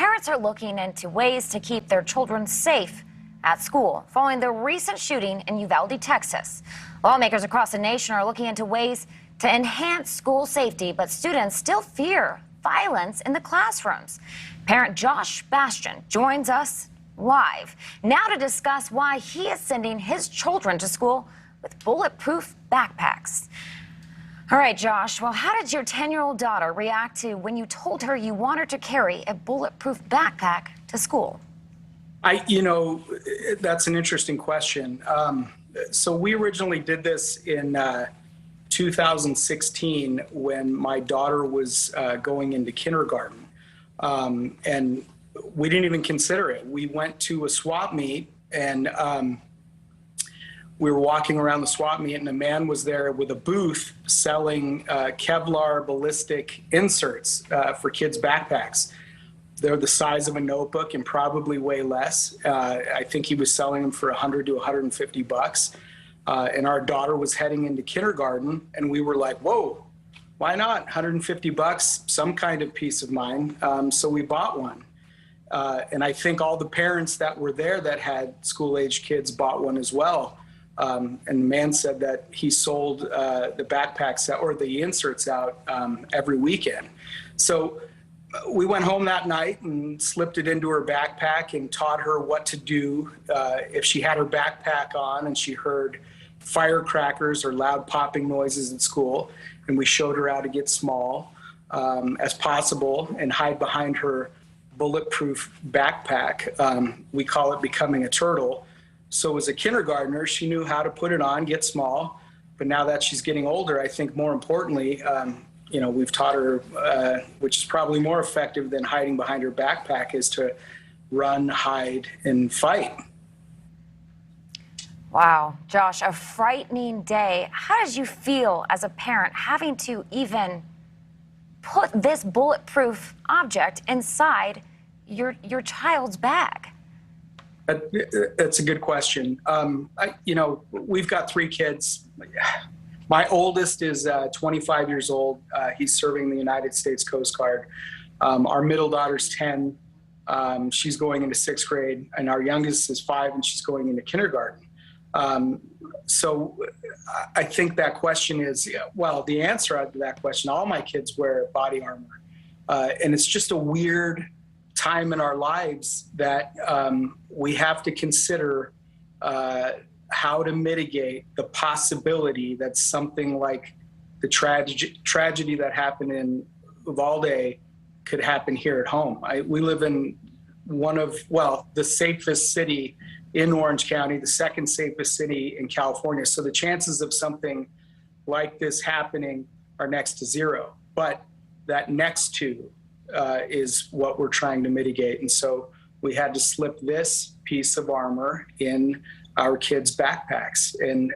parents are looking into ways to keep their children safe at school following the recent shooting in Uvalde, Texas. Lawmakers across the nation are looking into ways to enhance school safety, but students still fear violence in the classrooms. Parent Josh Bastian joins us live now to discuss why he is sending his children to school with bulletproof backpacks. All right, Josh, well, how did your 10-year-old daughter react to when you told her you want her to carry a bulletproof backpack to school? That's an interesting question. So we originally did this in 2016 when my daughter was going into kindergarten. And we didn't even consider it. We went to a swap meet and we were walking around the swap meet and a man was there with a booth selling Kevlar ballistic inserts for kids' backpacks. They're the size of a notebook and probably weigh less. I think he was selling them for $100 to $150. And our daughter was heading into kindergarten and we were like, whoa, why not? $150, some kind of peace of mind. So we bought one. And I think all the parents that were there that had school-age kids bought one as well. And the man said that he sold the backpacks or the inserts out every weekend. So we went home that night and slipped it into her backpack and taught her what to do if she had her backpack on and she heard firecrackers or loud popping noises at school. And we showed her how to get small as possible and hide behind her bulletproof backpack. We call it becoming a turtle. So as a kindergartner, she knew how to put it on, get small. But now that she's getting older, I think more importantly, we've taught her, which is probably more effective than hiding behind her backpack, is to run, hide, and fight. Wow, Josh, a frightening day. How did you feel as a parent having to even put this bulletproof object inside your child's bag? That's a good question. We've got 3 kids. My oldest is 25 years old. He's serving the United States Coast Guard. Our middle daughter's 10. She's going into 6th grade. And our youngest is 5 and she's going into kindergarten. So I think that question is, the answer to that question, all my kids wear body armor. And it's just a weird time in our lives that we have to consider how to mitigate the possibility that something like the tragedy that happened in Uvalde could happen here at home. We live in the safest city in Orange County, the 2nd safest city in California. So the chances of something like this happening are next to 0. But that next to is what we're trying to mitigate. And so we had to slip this piece of armor in our kids' backpacks. And,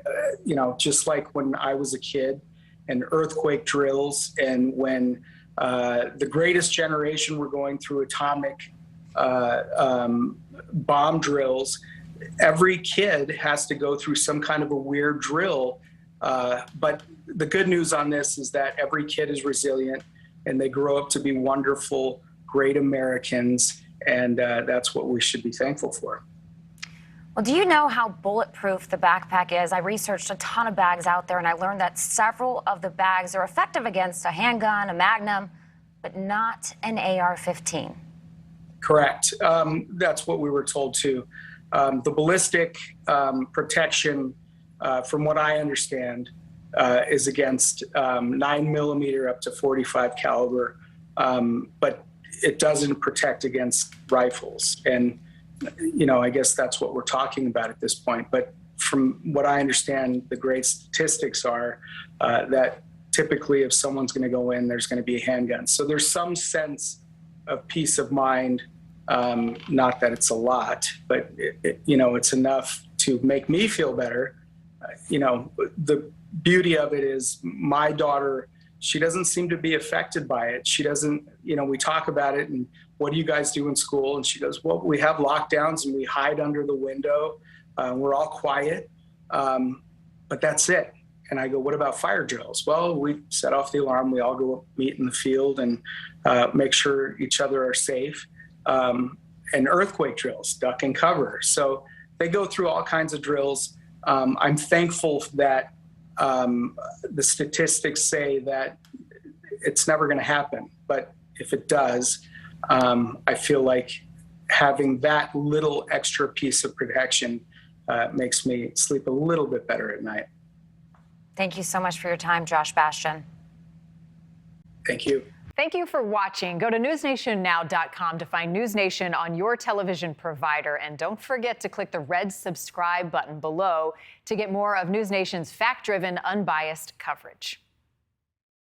just like when I was a kid and earthquake drills and when the greatest generation were going through atomic bomb drills, every kid has to go through some kind of a weird drill. But the good news on this is that every kid is resilient and they grow up to be wonderful, great Americans. And that's what we should be thankful for. Well, do you know how bulletproof the backpack is? I researched a ton of bags out there and I learned that several of the bags are effective against a handgun, a Magnum, but not an AR-15. Correct. That's what we were told too. The ballistic protection, from what I understand, is against 9mm up to .45 caliber, but it doesn't protect against rifles. And, I guess that's what we're talking about at this point. But from what I understand, the great statistics are that typically if someone's going to go in, there's going to be a handgun. So there's some sense of peace of mind. Not that it's a lot, but it's enough to make me feel better. The beauty of it is my daughter, she doesn't seem to be affected by it. She doesn't, we talk about it and what do you guys do in school? And she goes, well, we have lockdowns and we hide under the window. We're all quiet, but that's it. And I go, what about fire drills? Well, we set off the alarm. We all go meet in the field and make sure each other are safe. and earthquake drills, duck and cover. So they go through all kinds of drills. I'm thankful that the statistics say that it's never going to happen. But if it does, I feel like having that little extra piece of protection makes me sleep a little bit better at night. Thank you so much for your time, Josh Bastian. Thank you. Thank you for watching. Go to newsnationnow.com to find News Nation on your television provider. And don't forget to click the red subscribe button below to get more of News Nation's fact-driven, unbiased coverage.